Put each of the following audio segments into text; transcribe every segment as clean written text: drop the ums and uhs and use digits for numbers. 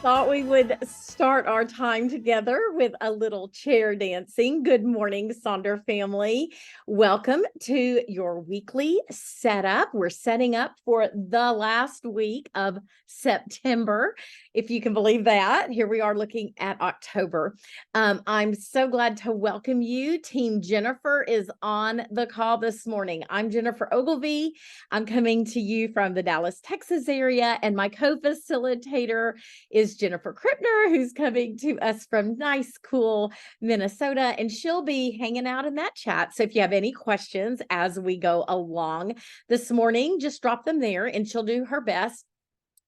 thought we would start our time together with a little chair dancing. Good morning, Sonder family. Welcome to your weekly setup. We're setting up for the last week of September, if you can believe that. Here we are looking at October. I'm so glad to welcome you. Team Jennifer is on the call this morning. I'm Jennifer Ogilvie. I'm coming to you from the Dallas, Texas area, and my co-facilitator is Jennifer Krippner, who's coming to us from nice, cool Minnesota, and she'll be hanging out in that chat. So if you have any questions as we go along this morning, just drop them there and she'll do her best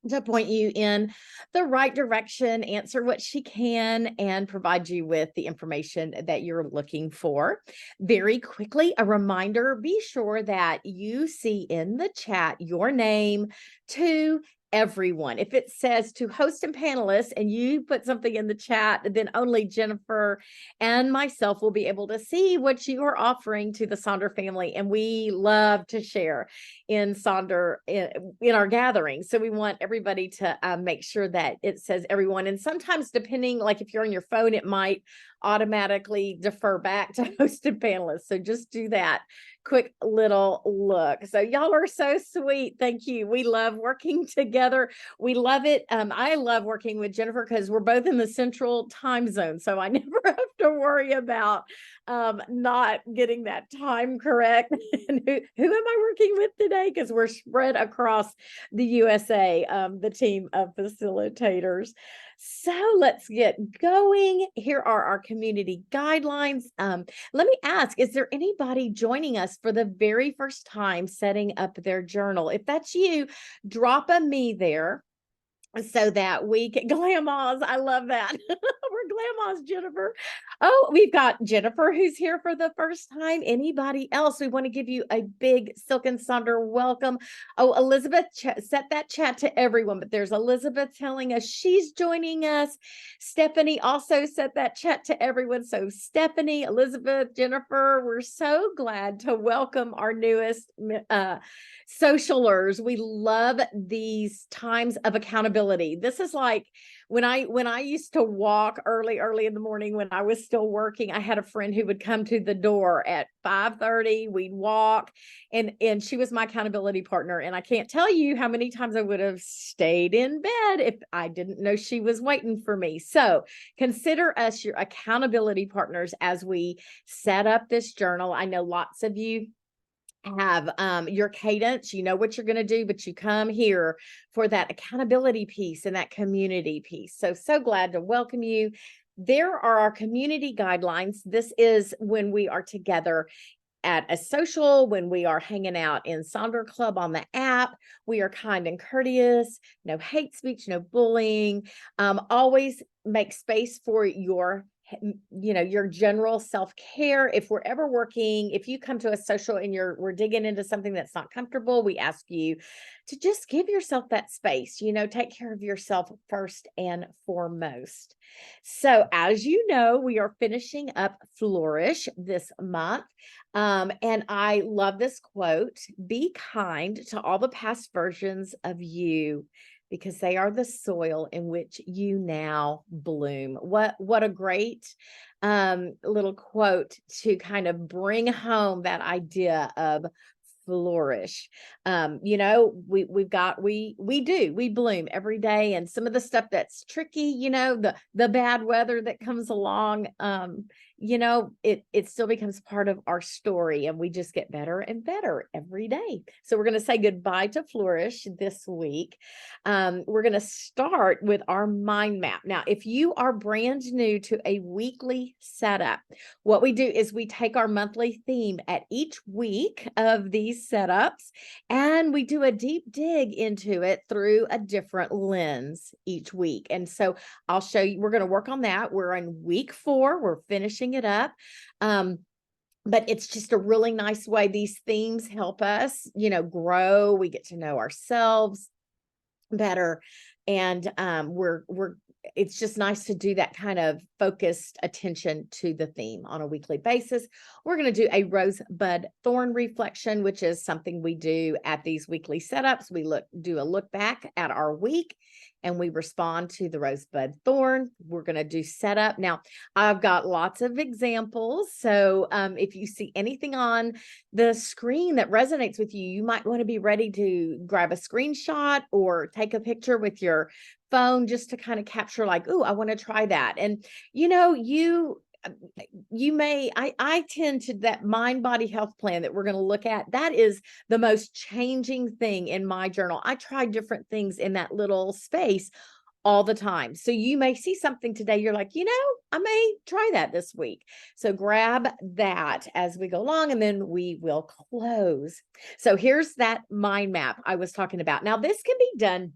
to point you in the right direction, answer what she can, and provide you with the information that you're looking for. Very quickly, a reminder, be sure that you see in the chat your name to everyone. If it says to host and panelists and you put something in the chat, then only Jennifer and myself will be able to see what you are offering to the Sonder family. And we love to share in Sonder in our gathering. So we want everybody to make sure that it says everyone. And sometimes depending, like if you're on your phone, it might automatically defer back to host and panelists. So just do that quick little look. So y'all are so sweet. Thank you. We love working together. We love it. I love working with Jennifer because we're both in the central time zone. So I never have to worry about not getting that time correct. And who am I working with today? Because we're spread across the USA, the team of facilitators. So let's get going. Here are our community guidelines. Let me ask, is there anybody joining us for the very first time setting up their journal? If that's you, drop a me there so that we can glamoz. I love that. We're glamoz, Jennifer. Oh, we've got Jennifer who's here for the first time. Anybody else? We want to give you a big Silk and Sonder welcome. Oh, Elizabeth, set that chat to everyone, but there's Elizabeth telling us she's joining us. Stephanie also set that chat to everyone. So Stephanie, Elizabeth, Jennifer, we're so glad to welcome our newest socialers. We love these times of accountability. This is like when I used to walk early in the morning when I was still working. I had a friend who would come to the door at 5:30. We'd walk, and she was my accountability partner. And I can't tell you how many times I would have stayed in bed if I didn't know she was waiting for me. So consider us your accountability partners as we set up this journal. I know lots of you have your cadence, you know what you're going to do, but you come here for that accountability piece and that community piece. So glad to welcome you. There are our community guidelines. This is when we are together at a social, when we are hanging out in Sonder Club on the app. We are kind and courteous, no hate speech, no bullying. Always make space for your your general self-care. If we're ever working, if you come to a social and we're digging into something that's not comfortable, we ask you to just give yourself that space, take care of yourself first and foremost. So as you know, we are finishing up Flourish this month. And I love this quote: be kind to all the past versions of you, because they are the soil in which you now bloom. What a great little quote to kind of bring home that idea of flourish. We bloom every day, and some of the stuff that's tricky, the bad weather that comes along, it still becomes part of our story, and we just get better and better every day. So we're going to say goodbye to flourish this week. We're going to start with our mind map. Now, if you are brand new to a weekly setup, what we do is we take our monthly theme at each week of these setups, and we do a deep dig into it through a different lens each week. And so I'll show you, we're going to work on that. We're in week 4, we're finishing it up. But it's just a really nice way. These themes help us, grow. We get to know ourselves better And it's just nice to do that kind of focused attention to the theme on a weekly basis. We're going to do a rosebud thorn reflection, which is something we do at these weekly setups. We do a look back at our week and we respond to the rosebud thorn. We're going to do setup. Now, I've got lots of examples. So if you see anything on the screen that resonates with you, you might want to be ready to grab a screenshot or take a picture with your phone just to kind of capture like, oh, I want to try that. And you may, I tend to that mind body health plan that we're going to look at. That is the most changing thing in my journal. I try different things in that little space all the time. So you may see something today. You're like, I may try that this week. So grab that as we go along and then we will close. So here's that mind map I was talking about. Now this can be done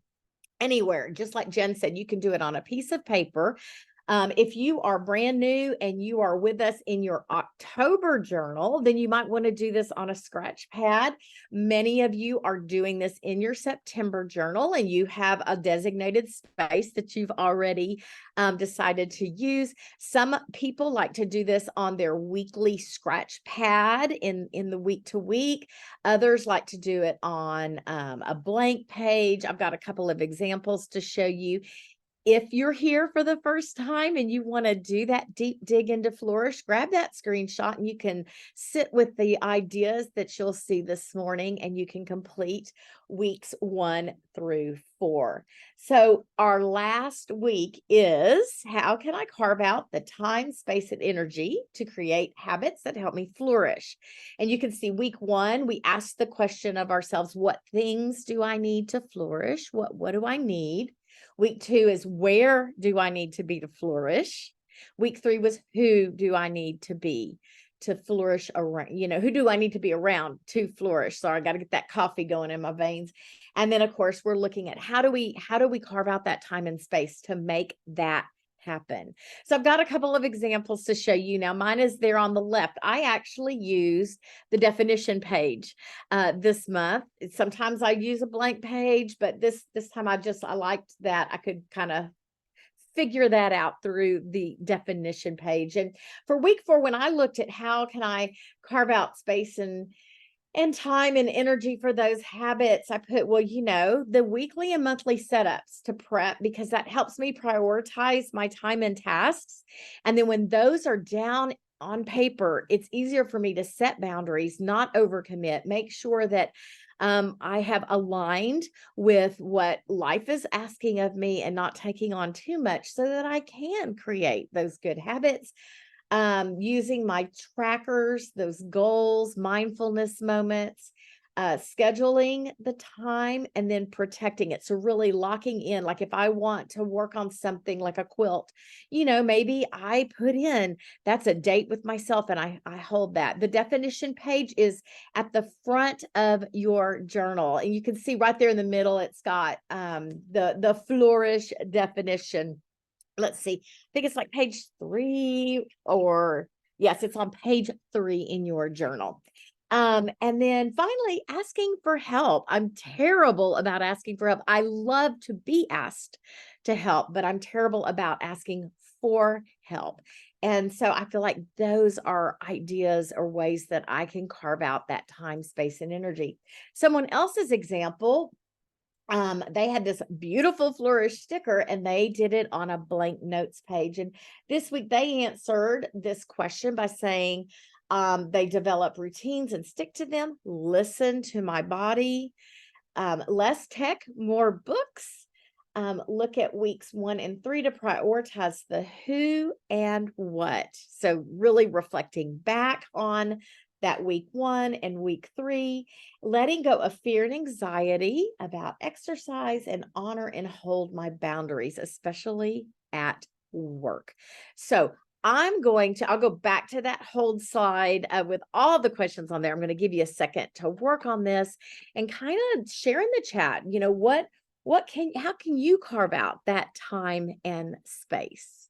anywhere. Just like Jen said, you can do it on a piece of paper. If you are brand new and you are with us in your October journal, then you might want to do this on a scratch pad. Many of you are doing this in your September journal and you have a designated space that you've already decided to use. Some people like to do this on their weekly scratch pad in the week to week. Others like to do it on a blank page. I've got a couple of examples to show you. If you're here for the first time and you want to do that deep dig into Flourish, grab that screenshot and you can sit with the ideas that you'll see this morning and you can complete weeks 1 through 4. So our last week is how can I carve out the time, space, and energy to create habits that help me flourish? And you can see week 1, we asked the question of ourselves, what things do I need to flourish? What do I need? Week 2 is where do I need to be to flourish? Week 3 was who do I need to be to flourish around, who do I need to be around to flourish? Sorry, I got to get that coffee going in my veins. And then of course, we're looking at how do we carve out that time and space to make that happen. So I've got a couple of examples to show you. Now mine is there on the left. I actually use the definition page this month. Sometimes I use a blank page, but this time I liked that I could kind of figure that out through the definition page. And for week 4, when I looked at how can I carve out space and time and energy for those habits, I put, the weekly and monthly setups to prep, because that helps me prioritize my time and tasks. And then when those are down on paper, it's easier for me to set boundaries, not overcommit, make sure that I have aligned with what life is asking of me and not taking on too much so that I can create those good habits. Using my trackers, those goals, mindfulness moments, scheduling the time and then protecting it. So really locking in, like if I want to work on something like a quilt, maybe I put in, that's a date with myself and I hold that. The definition page is at the front of your journal and you can see right there in the middle, it's got the flourish definition. Let's see, I think it's like page 3 or yes, it's on page 3 in your journal. And then finally, asking for help. I'm terrible about asking for help. I love to be asked to help, but I'm terrible about asking for help. And so I feel like those are ideas or ways that I can carve out that time, space, and energy. Someone else's example, they had this beautiful flourish sticker and they did it on a blank notes page. And this week they answered this question by saying they develop routines and stick to them, listen to my body, less tech, more books, look at weeks 1 and 3 to prioritize the who and what. So really reflecting back on that week 1 and week 3, letting go of fear and anxiety about exercise and honor and hold my boundaries, especially at work. So I'll go back to that hold slide with all the questions on there. I'm going to give you a second to work on this and kind of share in the chat, how can you carve out that time and space?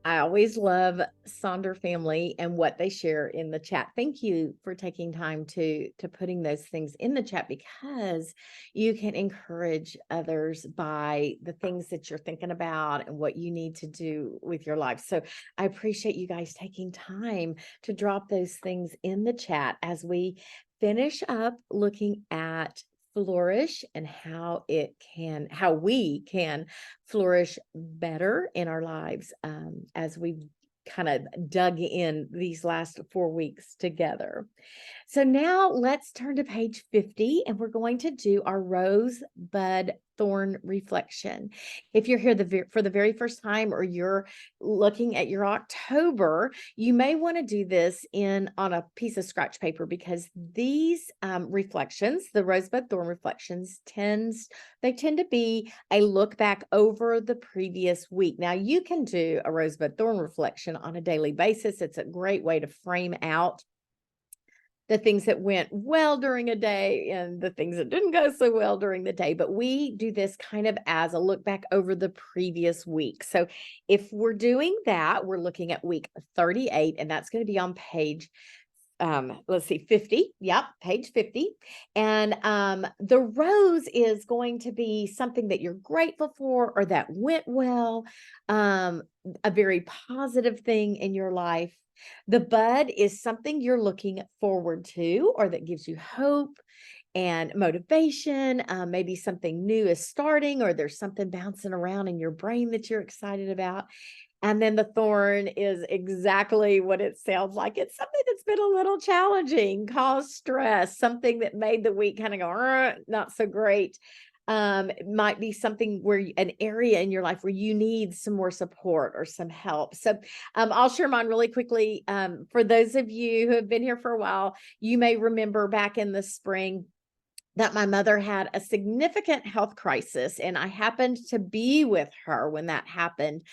I always love Sonder family and what they share in the chat. Thank you for taking time to putting those things in the chat, because you can encourage others by the things that you're thinking about and what you need to do with your life. So I appreciate you guys taking time to drop those things in the chat as we finish up looking at flourish and how we can flourish better in our lives, as we've kind of dug in these last 4 weeks together. So now let's turn to page 50, and we're going to do our rosebud thorn reflection. If you're here for the very first time, or you're looking at your October, you may want to do this on a piece of scratch paper, because these reflections, the rosebud thorn reflections, tend to be a look back over the previous week. Now, you can do a rosebud thorn reflection on a daily basis. It's a great way to frame out the things that went well during a day and the things that didn't go so well during the day. But we do this kind of as a look back over the previous week. So if we're doing that, we're looking at week 38, and that's going to be on page let's see, 50. Yep, page 50. And the rose is going to be something that you're grateful for, or that went well, a very positive thing in your life. The bud is something you're looking forward to, or that gives you hope and motivation. Maybe something new is starting, or there's something bouncing around in your brain that you're excited about. And then the thorn is exactly what it sounds like. It's something that's been a little challenging, caused stress, something that made the week kind of go, not so great. It might be something an area in your life where you need some more support or some help. So I'll share mine really quickly. For those of you who have been here for a while, you may remember back in the spring that my mother had a significant health crisis, and I happened to be with her when that happened.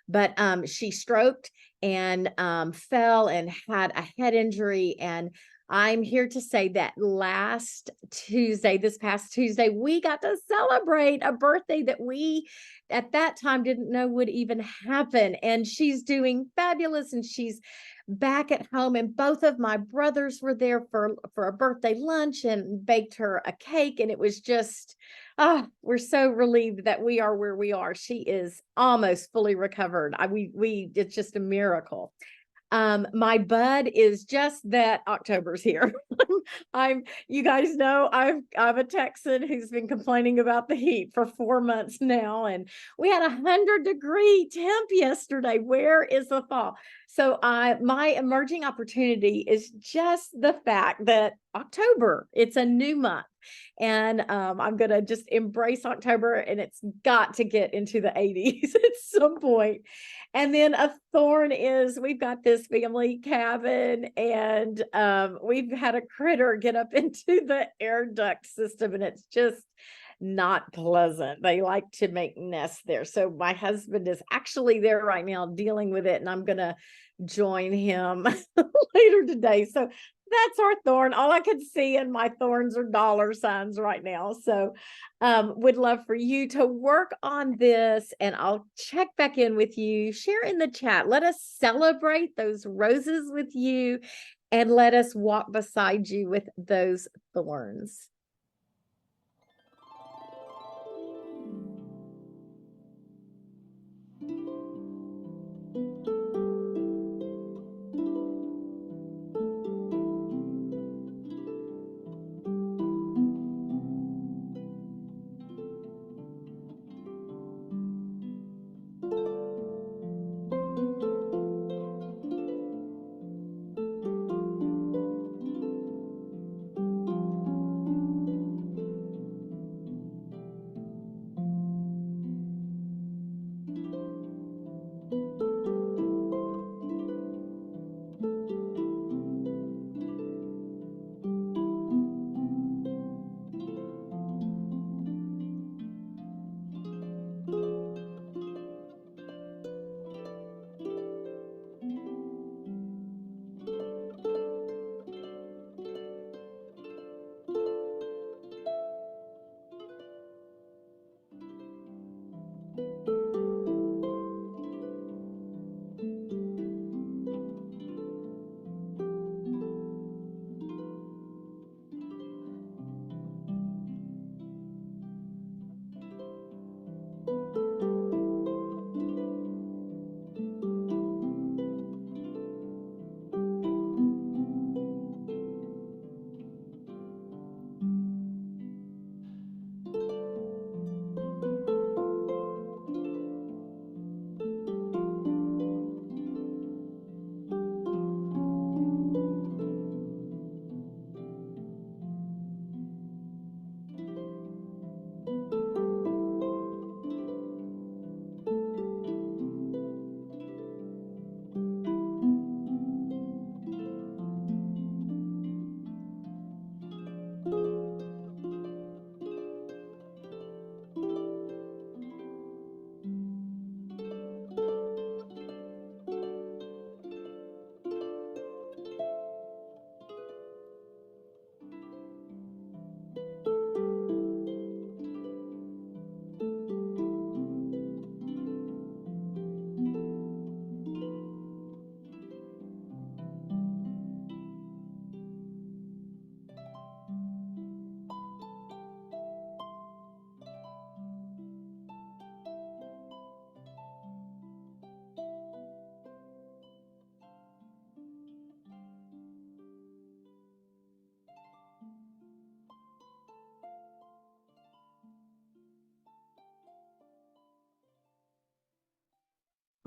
But she stroked and fell and had a head injury. And I'm here to say that this past Tuesday, we got to celebrate a birthday that we at that time didn't know would even happen. And she's doing fabulous, and she's back at home, and both of my brothers were there for a birthday lunch and baked her a cake. And it was just, we're so relieved that we are where we are. She is almost fully recovered. It's just a miracle. My bud is just that October's here. You guys know I'm a Texan who's been complaining about the heat for 4 months now, and we had 100-degree temp yesterday. Where is the fall? So my emerging opportunity is just the fact that October, it's a new month. And I'm going to just embrace October, and it's got to get into the 80s at some point. And then a thorn is, we've got this family cabin, and we've had a critter get up into the air duct system, and it's just not pleasant. They like to make nests there. So my husband is actually there right now dealing with it, and I'm going to join him later today. So that's our thorn. All I can see in my thorns are dollar signs right now. So would love for you to work on this, and I'll check back in with you. Share in the chat. Let us celebrate those roses with you, and let us walk beside you with those thorns.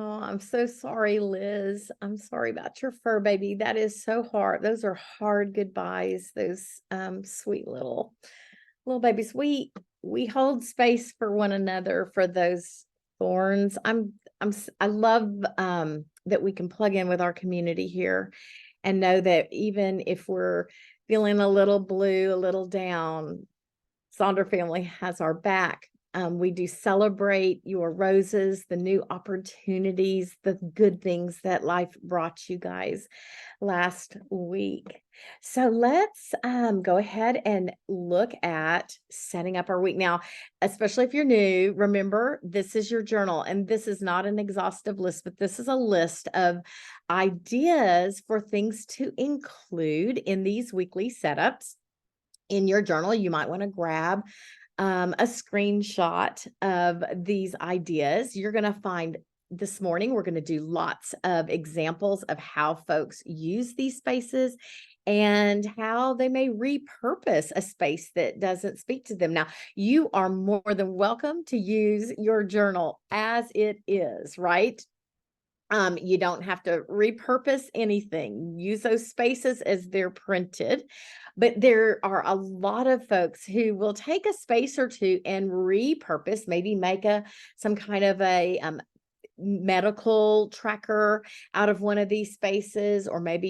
Oh, I'm so sorry, Liz. I'm sorry about your fur baby. That is so hard. Those are hard goodbyes. Those sweet little babies. We hold space for one another for those thorns. I love that we can plug in with our community here and know that even if we're feeling a little blue, a little down, Sonder family has our back. We do celebrate your roses, the new opportunities, the good things that life brought you guys last week. So let's go ahead and look at setting up our week. Now, especially if you're new, remember this is your journal and this is not an exhaustive list, but this is a list of ideas for things to include in these weekly setups. In your journal, you might want to grab a screenshot of these ideas. You're going to find this morning, we're going to do lots of examples of how folks use these spaces and how they may repurpose a space that doesn't speak to them. Now, you are more than welcome to use your journal as it is, right? You don't have to repurpose anything. Use those spaces as they're printed. But there are a lot of folks who will take a space or two and repurpose, maybe make some kind of a medical tracker out of one of these spaces, or maybe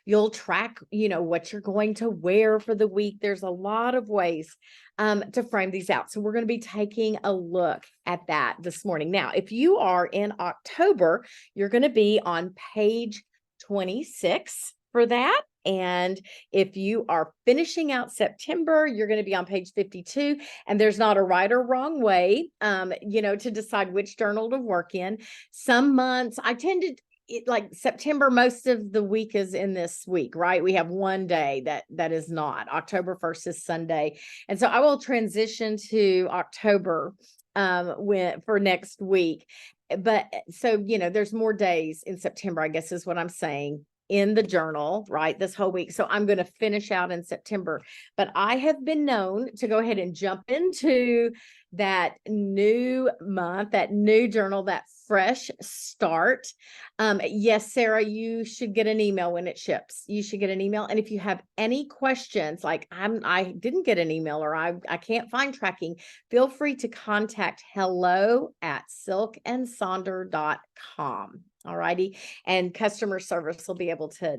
you'll track, what you're going to wear for the week. There's a lot of ways to frame these out. So we're going to be taking a look at that this morning. Now, if you are in October, you're going to be on page 26 for that. And if you are finishing out September, you're going to be on page 52. And there's not a right or wrong way, to decide which journal to work in. Some months I tend to, like September, most of the week is in this week, right? We have one day that is not. October 1st is Sunday. And so I will transition to October for next week. But so, there's more days in September, I guess is what I'm saying, in the journal, right? This whole week. So I'm going to finish out in September, but I have been known to go ahead and jump into that new month, that new journal, that fresh start. Yes, Sarah, you should get an email when it ships. You should get an email. And if you have any questions, like I didn't get an email or I can't find tracking, feel free to contact hello@silkandsonder.com. All righty. And customer service will be able to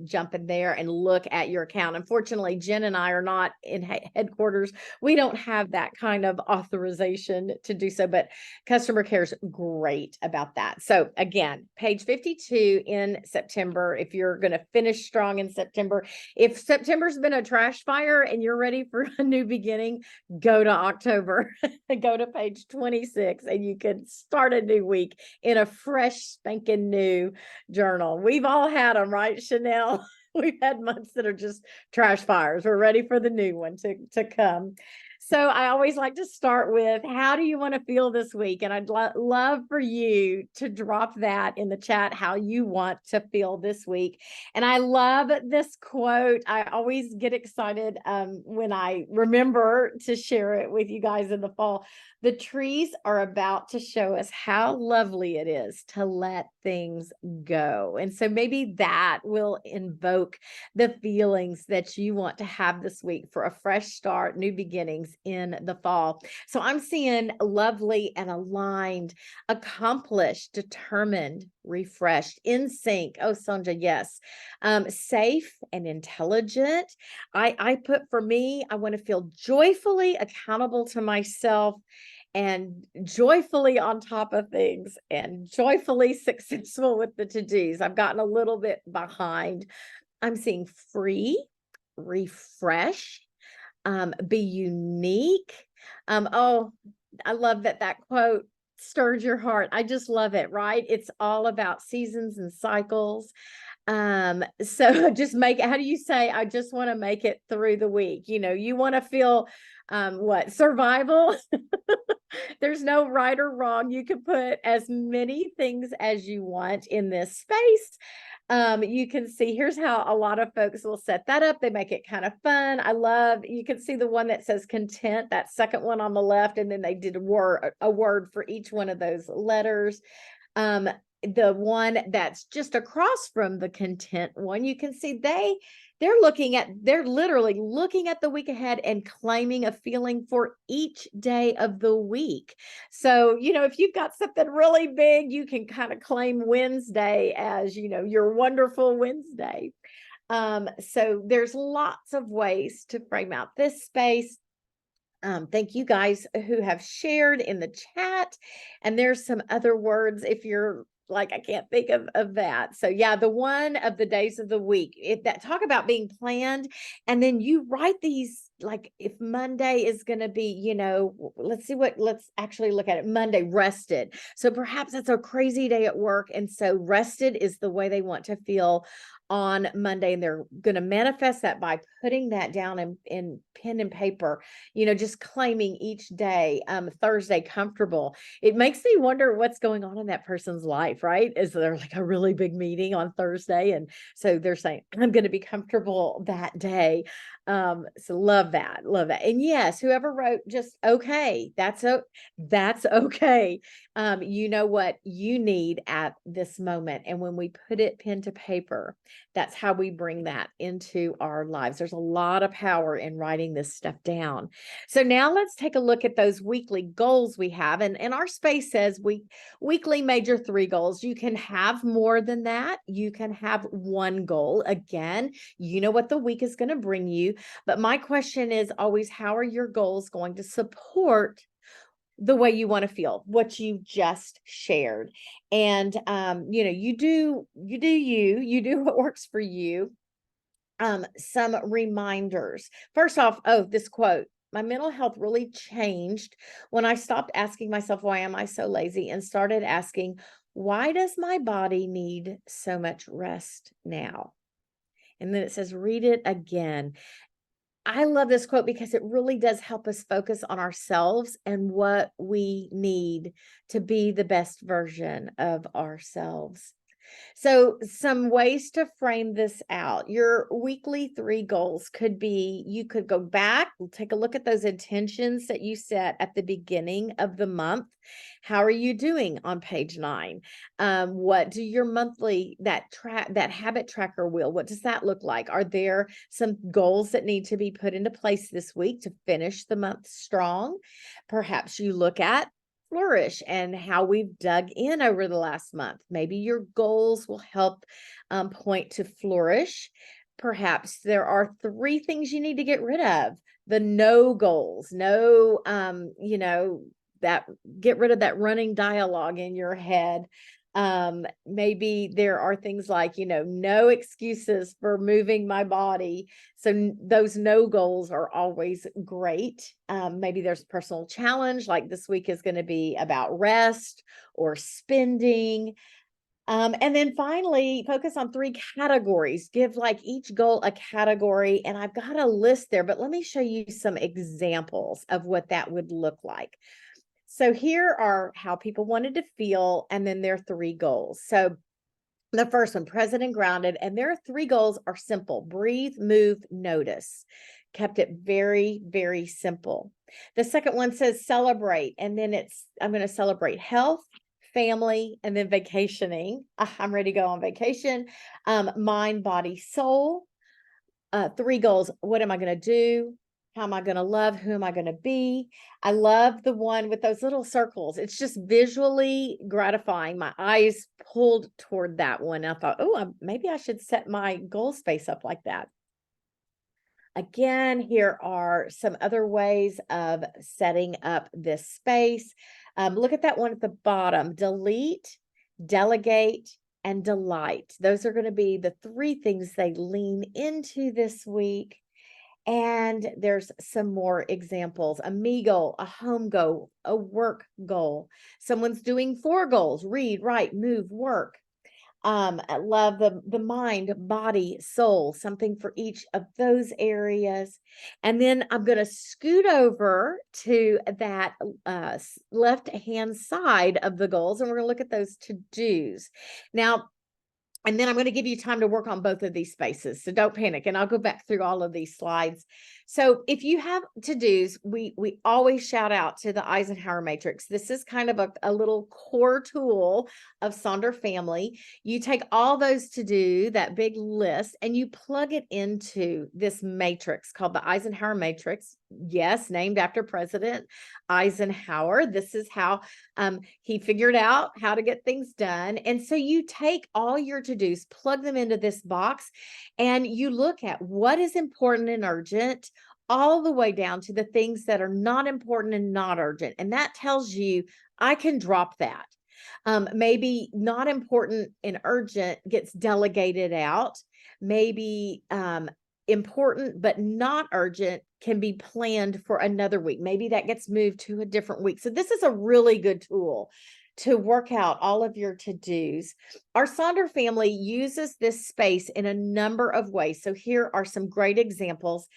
jump in there and look at your account. Unfortunately, Jen and I are not in headquarters. We don't have that kind of authorization to do so, but customer care is great about that. So again, page 52 in September, if you're going to finish strong in September. If September's been a trash fire and you're ready for a new beginning, go to October, go to page 26, and you can start a new week in a fresh, spanking new journal. We've all had them, right, Chanel? We've had months that are just trash fires. We're ready for the new one to come. So I always like to start with, how do you want to feel this week? And I'd love for you to drop that in the chat, how you want to feel this week. And I love this quote. I always get excited when I remember to share it with you guys in the fall. The trees are about to show us how lovely it is to let things go. And so maybe that will invoke the feelings that you want to have this week for a fresh start, new beginnings in the fall. So I'm seeing lovely and aligned, accomplished, determined, refreshed, in sync. Oh, Sonja, yes. Safe and intelligent. I put, for me, I want to feel joyfully accountable to myself and joyfully on top of things and joyfully successful with the to-dos. I've gotten a little bit behind. I'm seeing free, refresh, be unique. Oh, I love that quote stirred your heart. I just love it, right? It's all about seasons and cycles. So just how do you say, I just want to make it through the week? You want to feel survival. There's no right or wrong. You can put as many things as you want in this space. You can see, here's how a lot of folks will set that up. They make it kind of fun. You can see the one that says content, that second one on the left, and then they did a word for each one of those letters. Um, the one that's just across from the content one, you can see they're literally looking at the week ahead and claiming a feeling for each day of the week. So, if you've got something really big, you can kind of claim Wednesday as, your wonderful Wednesday. So there's lots of ways to frame out this space. Thank you guys who have shared in the chat. And there's some other words if you're like, I can't think of that. So yeah, the one of the days of the week, that talk about being planned. And then you write these, like if Monday is going to be, let's actually look at it. Monday, rested. So perhaps it's a crazy day at work. And so rested is the way they want to feel on Monday. And they're going to manifest that by putting that down in pen and paper, just claiming each day. Thursday, comfortable. It makes me wonder what's going on in that person's life, right? Is there like a really big meeting on Thursday? And so they're saying, I'm going to be comfortable that day. So love that. And yes, whoever wrote just okay, that's okay. You know what you need at this moment. And when we put it pen to paper, that's how we bring that into our lives. There's a lot of power in writing this stuff down. So now let's take a look at those weekly goals we have. And our space says weekly major 3 goals. You can have more than that. You can have one goal. Again, you know what the week is going to bring you. But my question is always, how are your goals going to support the way you want to feel, what you just shared? And you do what works for you. Some reminders. First off, this quote: my mental health really changed when I stopped asking myself, why am I so lazy? And started asking, why does my body need so much rest now? And then it says, read it again. I love this quote because it really does help us focus on ourselves and what we need to be the best version of ourselves. So some ways to frame this out. Your weekly 3 goals could be, you could go back, take a look at those intentions that you set at the beginning of the month. How are you doing on page 9? What do your monthly, that habit tracker wheel, what does that look like? Are there some goals that need to be put into place this week to finish the month strong? Perhaps you look at flourish and how we've dug in over the last month. Maybe your goals will help point to flourish. Perhaps there are 3 things you need to get rid of. The no goals, no, that get rid of that running dialogue in your head. Maybe there are things like, no excuses for moving my body. So those no goals are always great. Maybe there's a personal challenge, like this week is going to be about rest or spending. And then finally, focus on 3 categories. Give like each goal a category. And I've got a list there, but let me show you some examples of what that would look like. So here are how people wanted to feel, and then their 3 goals. So the first one, present and grounded, and their 3 goals are simple: breathe, move, notice. Kept it very, very simple. The second one says celebrate, and then I'm going to celebrate health, family, and then vacationing. I'm ready to go on vacation. Mind, body, soul. 3 goals. What am I going to do? How am I going to love? Who am I going to be? I love the one with those little circles. It's just visually gratifying. My eyes pulled toward that one. I thought, maybe I should set my goal space up like that. Again, here are some other ways of setting up this space. Look at that one at the bottom: delete, delegate, and delight. Those are going to be the 3 things they lean into this week. And there's some more examples: a me goal, a home goal, a work goal. Someone's doing 4 goals: read, write, move, work. I love the mind, body, soul, something for each of those areas. And then I'm going to scoot over to that left-hand side of the goals, and we're going to look at those to-dos. Now, And then I'm going to give you time to work on both of these spaces. So don't panic. And I'll go back through all of these slides. So if you have to-dos, we always shout out to the Eisenhower matrix. This is kind of a little core tool of Sonder family. You take all those to-do, that big list, and you plug it into this matrix called the Eisenhower matrix. Yes, named after President Eisenhower. This is how he figured out how to get things done. And so you take all your to-dos, plug them into this box, and you look at what is important and urgent, all the way down to the things that are not important and not urgent. And that tells you I can drop that. Maybe not important and urgent gets delegated out. Maybe important but not urgent can be planned for another week. Maybe that gets moved to a different week. So this is a really good tool to work out all of your to-dos. Our Sonder family uses this space in a number of ways. So here are some great examples.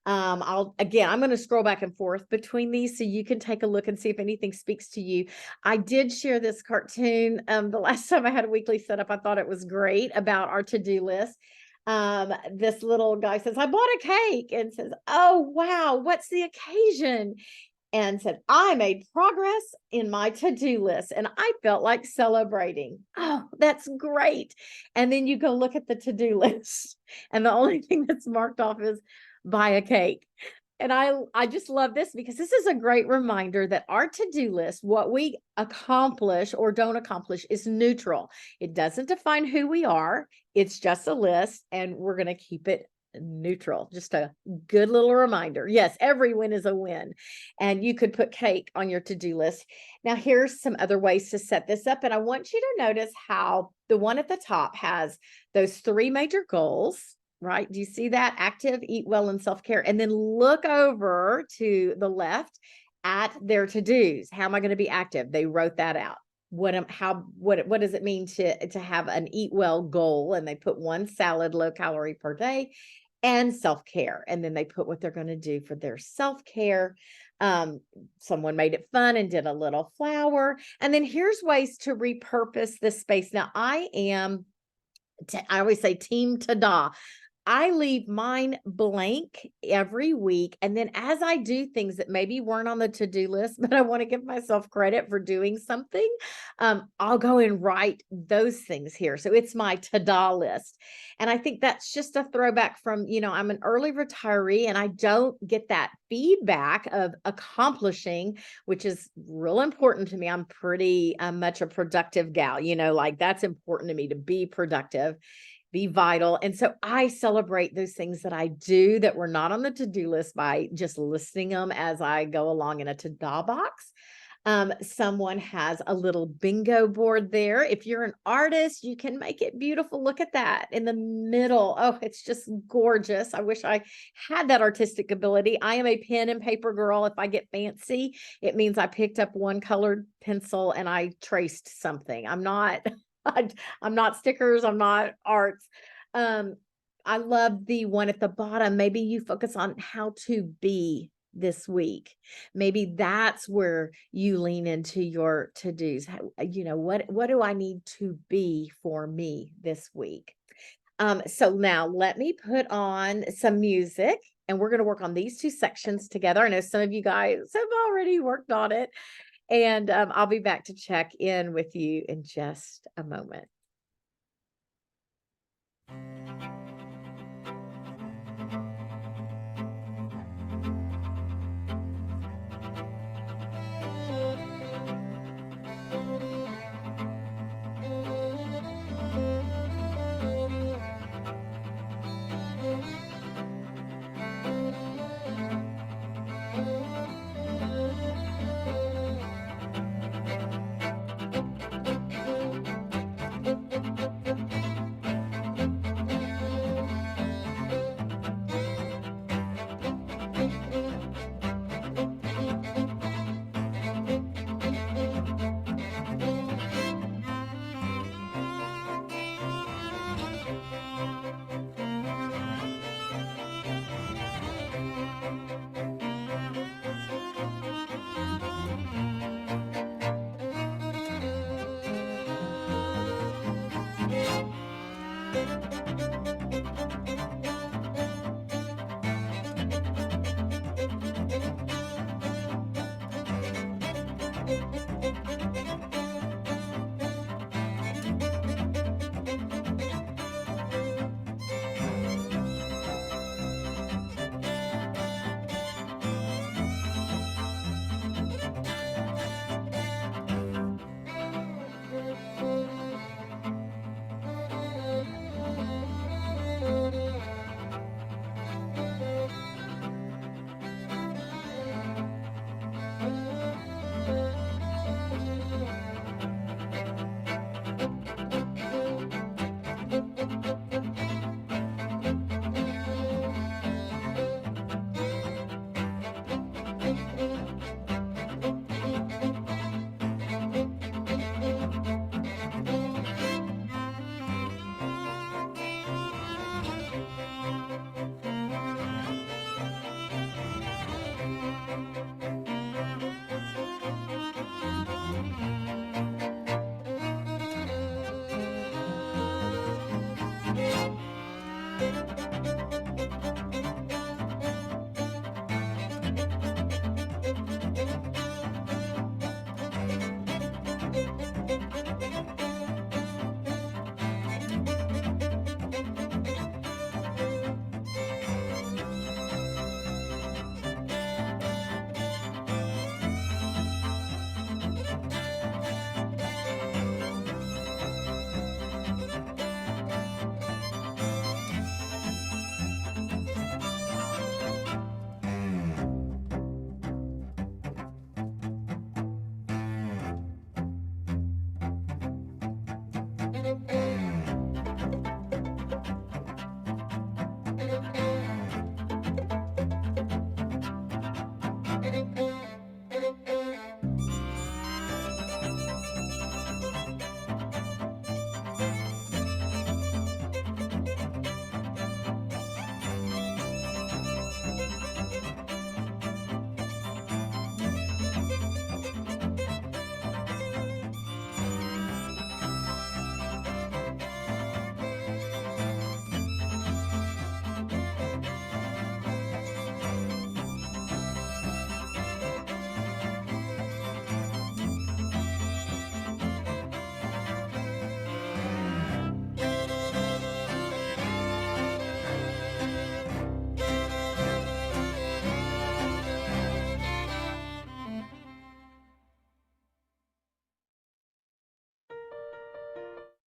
I'm going to scroll back and forth between these so you can take a look and see if anything speaks to you. I did share this cartoon the last time I had a weekly setup. I thought it was great about our to-do list. This little guy says, I bought a cake, and says, oh, wow, what's the occasion? And said, I made progress in my to-do list and I felt like celebrating. Oh, that's great. And then you go look at the to-do list and the only thing that's marked off is buy a cake. And I just love this because this is a great reminder that our to-do list, what we accomplish or don't accomplish, is neutral. It doesn't define who we are. It's just a list, and we're going to keep it neutral. Just a good little reminder. Yes, every win is a win. And you could put cake on your to-do list. Now, here's some other ways to set this up. And I want you to notice how the one at the top has those 3 major goals. Right? Do you see that? Active, eat well, and self-care. And then look over to the left at their to-dos. How am I going to be active? They wrote that out. What does it mean to have an eat well goal? And they put 1 salad, low calorie per day, and self-care. And then they put what they're going to do for their self-care. Someone made it fun and did a little flower. And then here's ways to repurpose this space. Now I always say team ta-da. I leave mine blank every week. And then as I do things that maybe weren't on the to-do list, but I want to give myself credit for doing something, I'll go and write those things here. So it's my ta-da list. And I think that's just a throwback from, I'm an early retiree and I don't get that feedback of accomplishing, which is real important to me. I'm pretty much a productive gal, like that's important to me to be productive, be vital. And so I celebrate those things that I do that were not on the to-do list by just listing them as I go along in a to-do box. Someone has a little bingo board there. If you're an artist, you can make it beautiful. Look at that in the middle. Oh, it's just gorgeous. I wish I had that artistic ability. I am a pen and paper girl. If I get fancy, it means I picked up 1 colored pencil and I traced something. I'm not stickers. I'm not arts. I love the one at the bottom. Maybe you focus on how to be this week. Maybe that's where you lean into your to-dos. What do I need to be for me this week? So now let me put on some music and we're going to work on these 2 sections together. I know some of you guys have already worked on it. And I'll be back to check in with you in just a moment.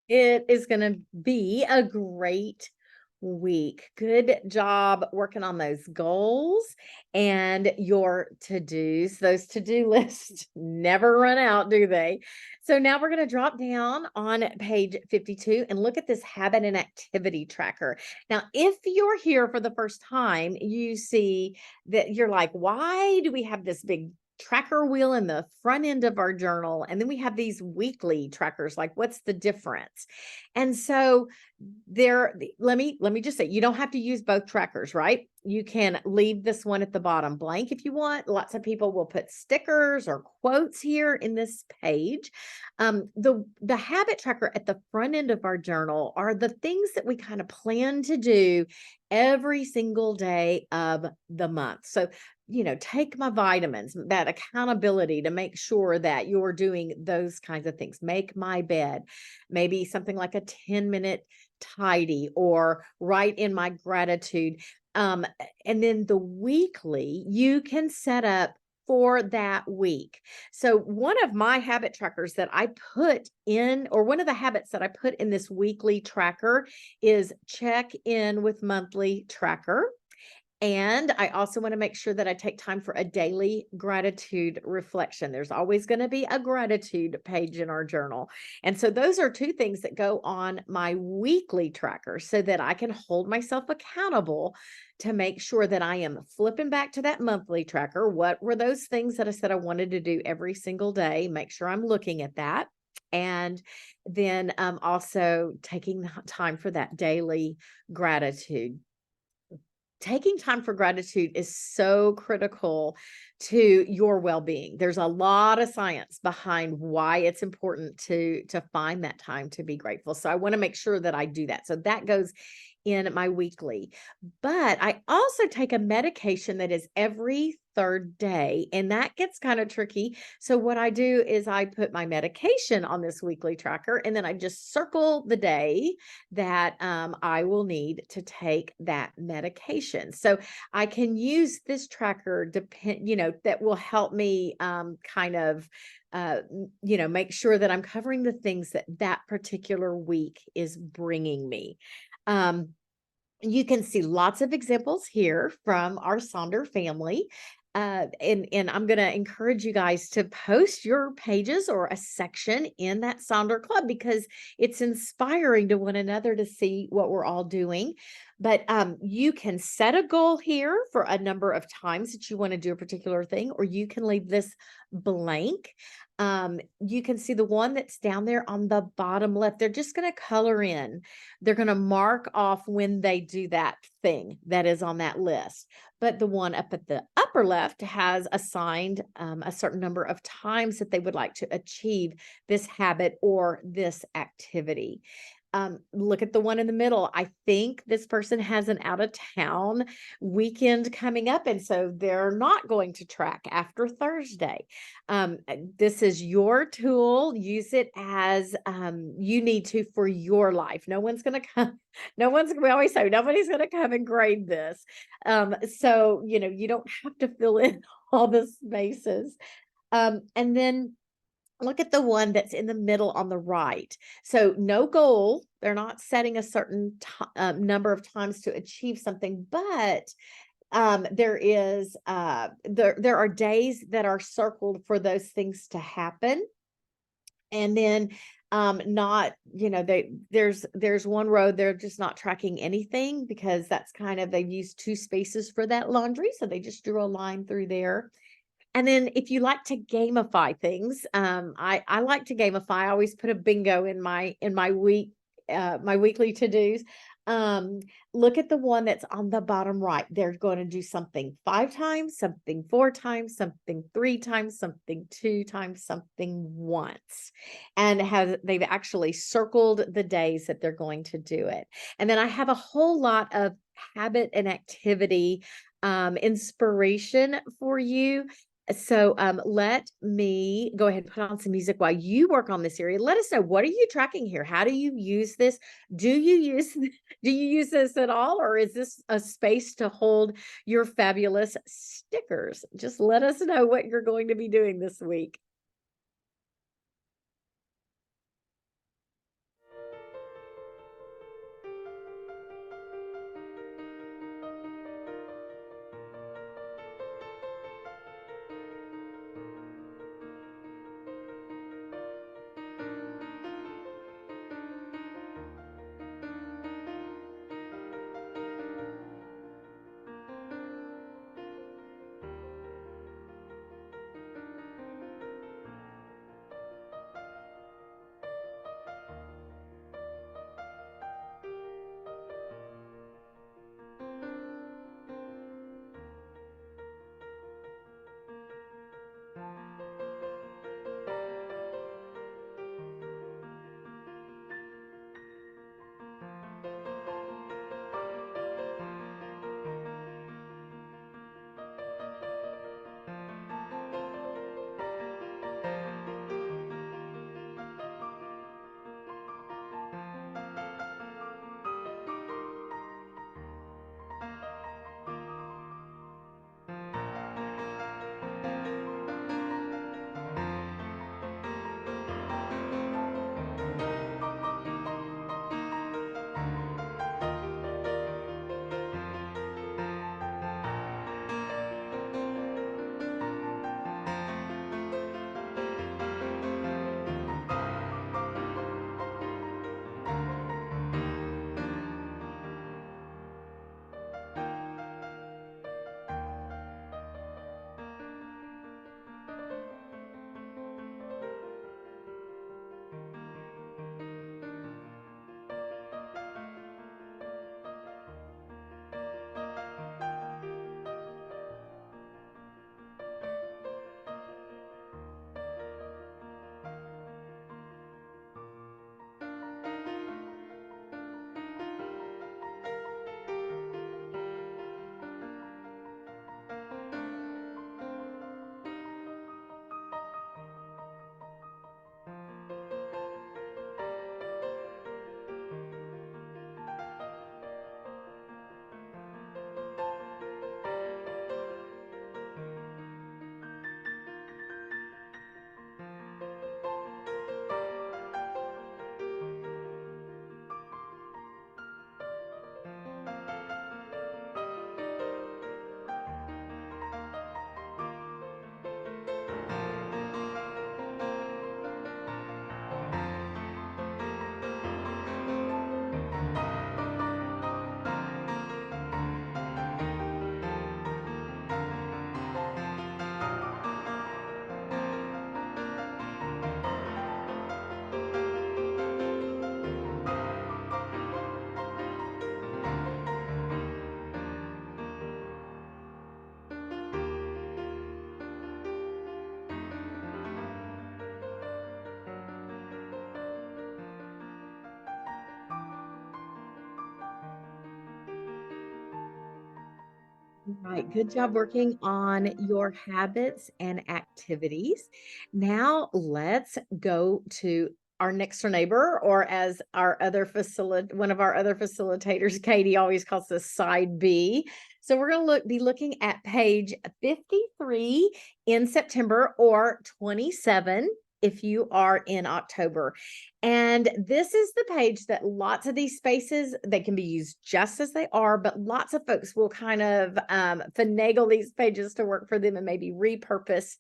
It is going to be a great week. Good job working on those goals and your to-dos. Those to-do lists never run out, do they? So now we're going to drop down on page 52 and look at this habit and activity tracker. Now, if you're here for the first time, you see that you're like, why do we have this big tracker wheel in the front end of our journal, and then we have these weekly trackers? Like, what's the difference? And so let me just say, you don't have to use both trackers, right? You can leave this one at the bottom blank if you want. Lots of people will put stickers or quotes here in this page. The habit tracker at the front end of our journal are the things that we kind of plan to do every single day of the month. So, take my vitamins, that accountability to make sure that you're doing those kinds of things. Make my bed, maybe something like a 10-minute tidy, or write in my gratitude. And then the weekly, you can set up for that week. So one of my habit trackers that I put in, or one of the habits that I put in this weekly tracker, is check in with monthly tracker. And I also want to make sure that I take time for a daily gratitude reflection. There's always going to be a gratitude page in our journal. And so those are two things that go on my weekly tracker so that I can hold myself accountable to make sure that I am flipping back to that monthly tracker. What were those things that I said I wanted to do every single day? Make sure I'm looking at that. And then also taking time for that daily gratitude. taking time for gratitude is so critical to your well-being. There's a lot of science behind why it's important to find that time to be grateful. So I want to make sure that I do that. So that goes in my weekly. But I also take a medication that is every third day, and that gets kind of tricky. So what I do is I put my medication on this weekly tracker, and then I just circle the day that I will need to take that medication. So I can use this tracker that will help me kind of make sure that I'm covering the things that that particular week is bringing me. Um, you can see lots of examples here from our Sonder family. And I'm going to encourage you guys to post your pages or a section in that Sonder Club because it's inspiring to one another to see what we're all doing. But you can set a goal here for a number of times that you want to do a particular thing, or you can leave this blank. You can see the one that's down there on the bottom left. They're just going to color in. They're going to mark off when they do that thing that is on that list. But the one up at the upper left has assigned a certain number of times that they would like to achieve this habit or this activity. Look at the one in the middle. I think this person has an out of town weekend coming up, and so they're not going to track after Thursday. This is your tool. Use it as you need to for your life. No one's going to come. We always say nobody's going to come and grade this. So, you don't have to fill in all the spaces. And then look at the one that's in the middle on the right. So no goal. They're not setting a certain number of times to achieve something, but there are days that are circled for those things to happen. And then not, there's one row they're just not tracking anything because that's they've used two spaces for that laundry. So they just drew a line through there. And then if you like to gamify things, I like to gamify. I always put a bingo in my my weekly to-dos. Look at the one that's on the bottom right. They're going to do something 5 times, something 4 times, something 3 times, something 2 times, something once. And they've actually circled the days that they're going to do it. And then I have a whole lot of habit and activity inspiration for you. So let me go ahead and put on some music while you work on this area. Let us know, what are you tracking here? How do you use this? Do you use this at all, or is this a space to hold your fabulous stickers? Just let us know what you're going to be doing this week. Right. Good job working on your habits and activities. Now let's go to our next door neighbor, or as one of our other facilitators, Katie, always calls this side B. So we're going to be looking at page 53 in September, or 27 if you are in October. And this is the page that lots of these spaces, they can be used just as they are, but lots of folks will kind of finagle these pages to work for them and maybe repurpose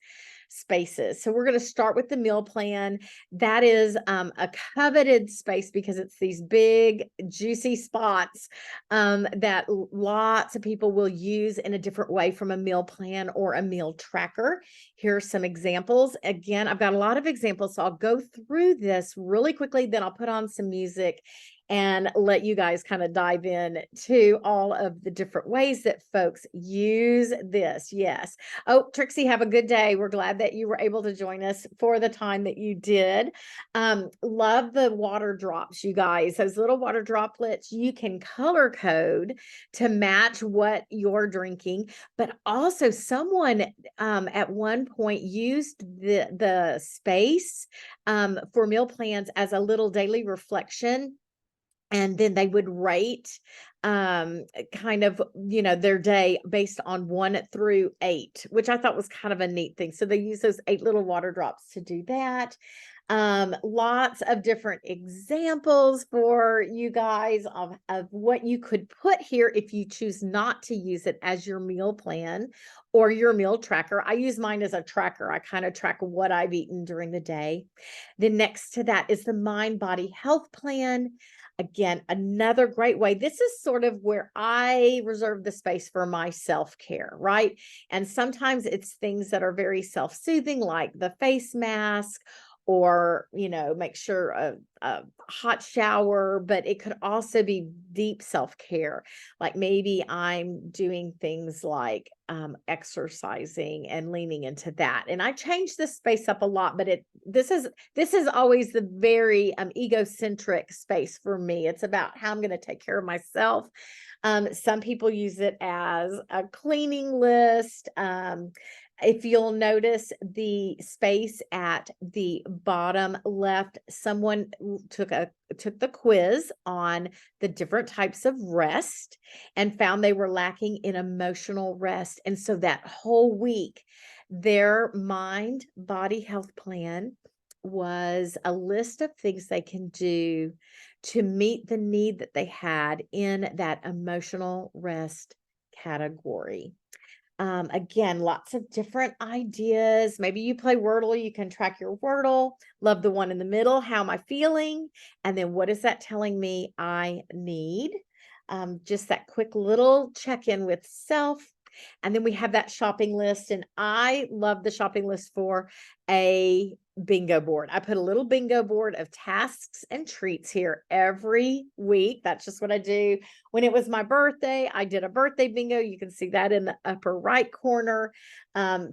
spaces. So we're going to start with the meal plan. That is a coveted space because it's these big, juicy spots that lots of people will use in a different way from a meal plan or a meal tracker. Here are some examples. Again, I've got a lot of examples, so I'll go through this really quickly, then I'll put on some music and let you guys kind of dive in to all of the different ways that folks use this. Yes. Oh, Trixie, have a good day. We're glad that you were able to join us for the time that you did. Love the water drops, you guys. Those little water droplets, you can color code to match what you're drinking, but also someone at one point used the space for meal plans as a little daily reflection, and then they would rate kind of their day based on 1 through 8, which I thought was kind of a neat thing. So they use those 8 little water drops to do that. Lots of different examples for you guys of what you could put here if you choose not to use it as your meal plan or your meal tracker. I use mine as a tracker. I kind of track what I've eaten during the day. Then next to that is the Mind Body Health Plan. Again, another great way. This is sort of where I reserve the space for my self-care, right? And sometimes it's things that are very self-soothing, like the face mask, or make sure a hot shower, but it could also be deep self-care. Like maybe I'm doing things like exercising and leaning into that. And I change this space up a lot, but this is always the very egocentric space for me. It's about how I'm going to take care of myself. Some people use it as a cleaning list. If you'll notice the space at the bottom left, someone took the quiz on the different types of rest and found they were lacking in emotional rest. And so that whole week, their mind body health plan was a list of things they can do to meet the need that they had in that emotional rest category. Again, lots of different ideas. Maybe you play Wordle, you can track your Wordle. Love the one in the middle. How am I feeling? And then what is that telling me I need? Just that quick little check-in with self. And then we have that shopping list. And I love the shopping list for a bingo board. I put a little bingo board of tasks and treats here every week. That's just what I do. When it was my birthday, I did a birthday bingo. You can see that in the upper right corner.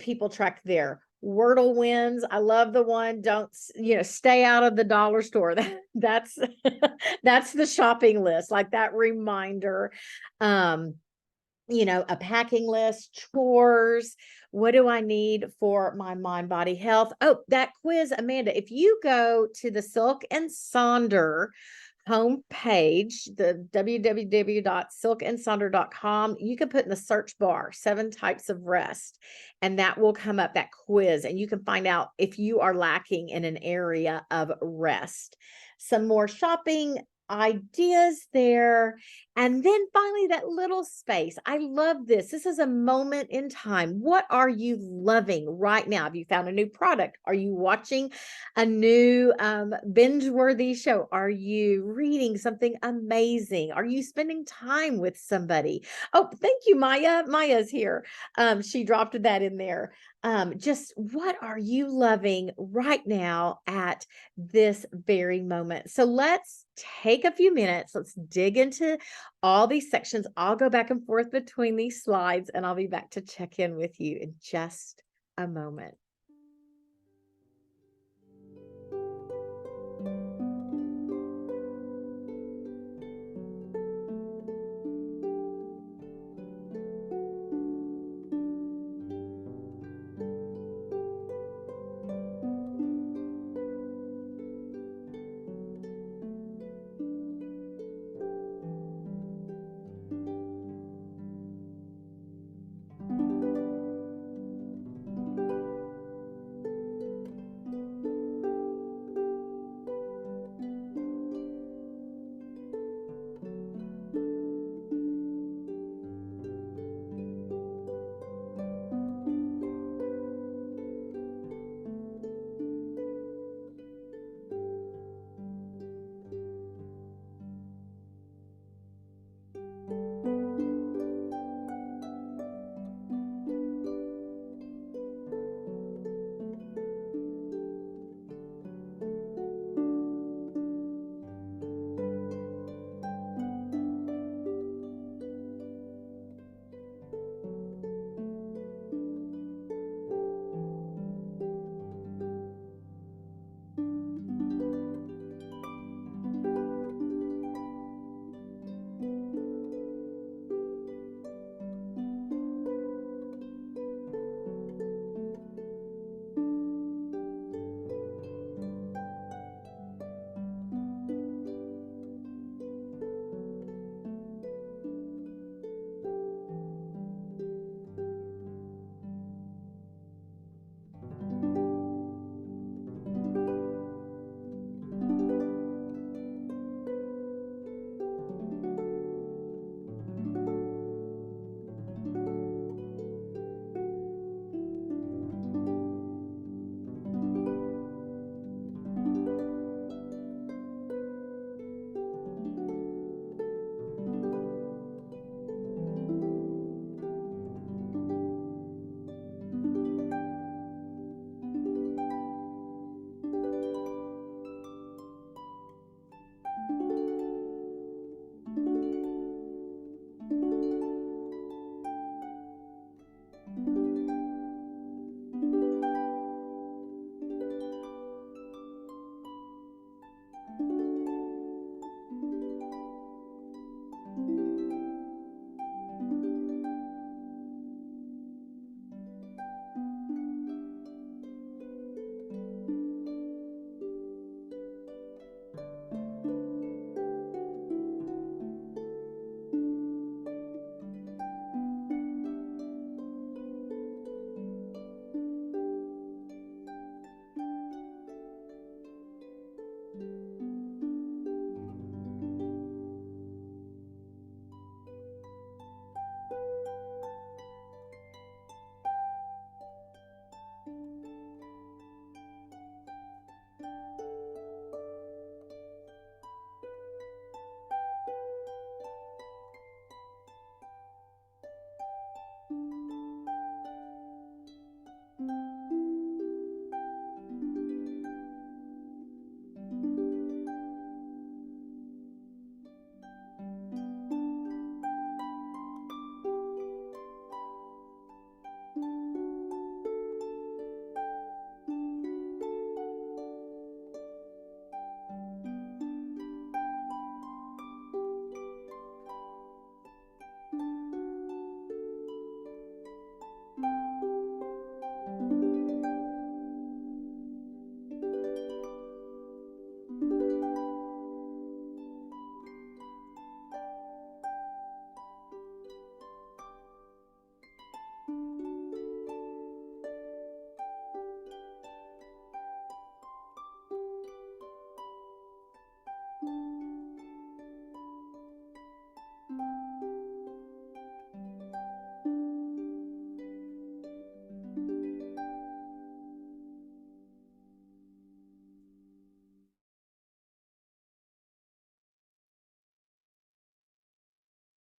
People track their Wordle wins. I love the one, don't, stay out of the dollar store. That's that's the shopping list, like that reminder. A packing list, chores. What do I need for my mind body health? Oh, that quiz, Amanda, if you go to the Silk and Sonder homepage, the www.silkandsonder.com, you can put in the search bar 7 types of rest, and that will come up, that quiz, and you can find out if you are lacking in an area of rest. Some more shopping ideas there. And then finally, that little space. I love this. This is a moment in time. What are you loving right now? Have you found a new product? Are you watching a new binge-worthy show? Are you reading something amazing? Are you spending time with somebody? Oh, thank you, Maya. Maya's here. She dropped that in there. Just what are you loving right now at this very moment? So let's take a few minutes. Let's dig into all these sections. I'll go back and forth between these slides, and I'll be back to check in with you in just a moment.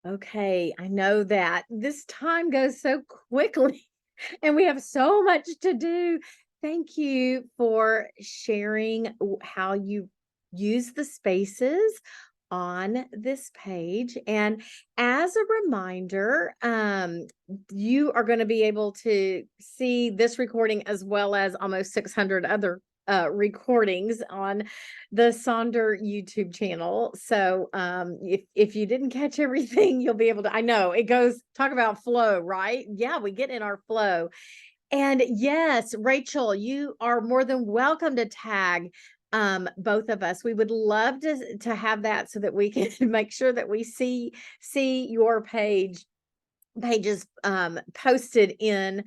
Okay, I know that this time goes so quickly and we have so much to do. Thank you for sharing how you use the spaces on this page. And as a reminder, you are going to be able to see this recording as well as almost 600 other recordings on the Sonder YouTube channel. So if you didn't catch everything, you'll be able to. I know it goes talk about flow, right? Yeah, we get in our flow. And yes, Rachel, you are more than welcome to tag both of us. We would love to have that so that we can make sure that we see your pages posted in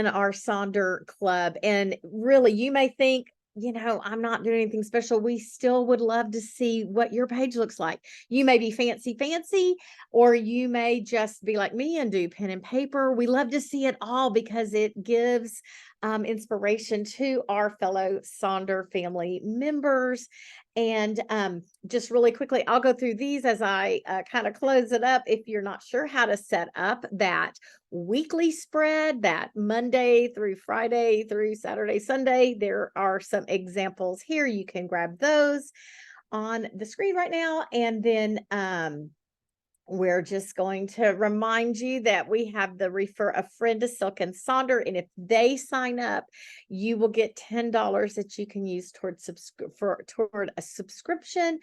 our Sonder club. And really, you may think, I'm not doing anything special. We still would love to see what your page looks like. You may be fancy, or you may just be like me and do pen and paper. We love to see it all because it gives inspiration to our fellow Sonder family members. And just really quickly, I'll go through these as I kind of close it up. If you're not sure how to set up that weekly spread, that Monday through Friday through Saturday, Sunday, there are some examples here. You can grab those on the screen right now. And then we're just going to remind you that we have the refer a friend to Silk and Sonder, and if they sign up, you will get $10 that you can use toward a subscription.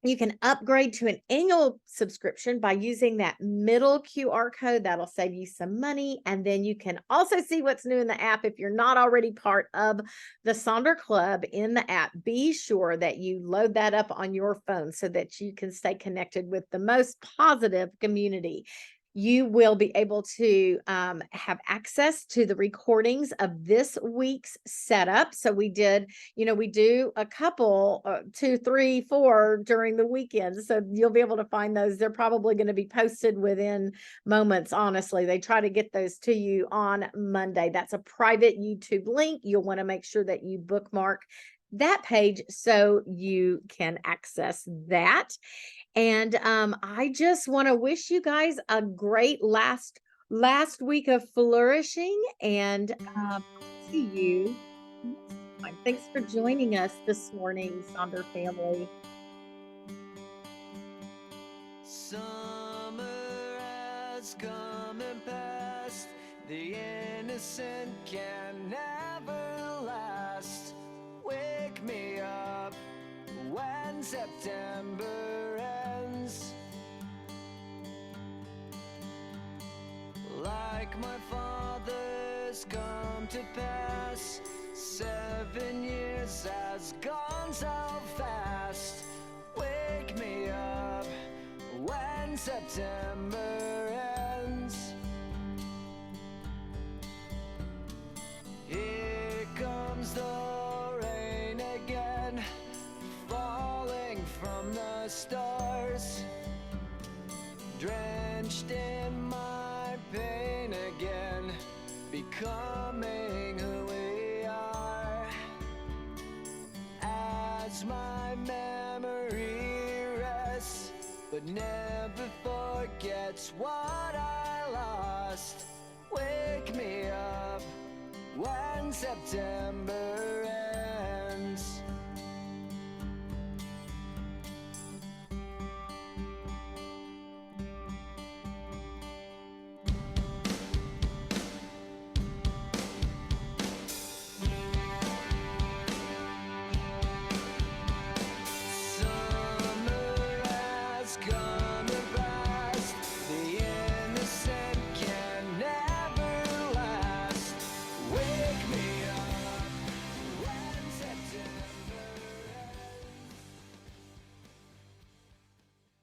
You can upgrade to an annual subscription by using that middle QR code. That'll save you some money. And then you can also see what's new in the app. If you're not already part of the Sonder Club in the app, be sure that you load that up on your phone so that you can stay connected with the most positive community. You will be able to have access to the recordings of this week's setup. So we do a couple, 2, 3, 4 during the weekend. So you'll be able to find those. They're probably going to be posted within moments. Honestly, they try to get those to you on Monday. That's a private YouTube link. You'll want to make sure that you bookmark that page so you can access that. And I just want to wish you guys a great last week of flourishing, and see you next time. Thanks for joining us this morning, Sonder family. Summer has come and passed. The innocent can never last. Wake me up when September ends. Like my father's come to pass, 7 years has gone so fast. Wake me up when September ends. Here comes the rain again, falling from the stars, drenched in my pain again, becoming who we are. As my memory rests, but never forgets what I lost. Wake me up when September ends.